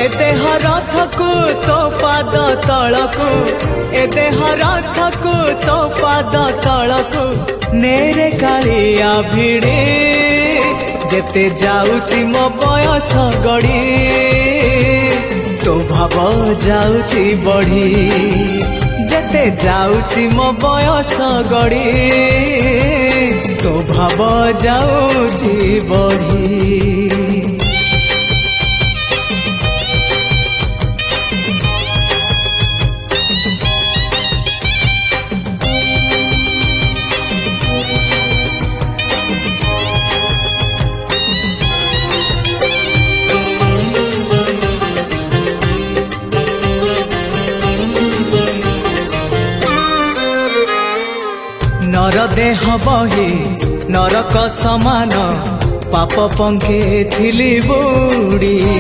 ए देह रथकु तो पाद तलकु ए देह रथकु तो पाद तलकु नेरे कालिया भिड़ी जेते जाउची मो बयस गड़ी तो भाव जाउची बढ़ी जेते जाउची मो बयस गड़ी तो भाव जाउची बढ़ी। नर देह बही नरक समान पाप पंखे थिली बुड़ी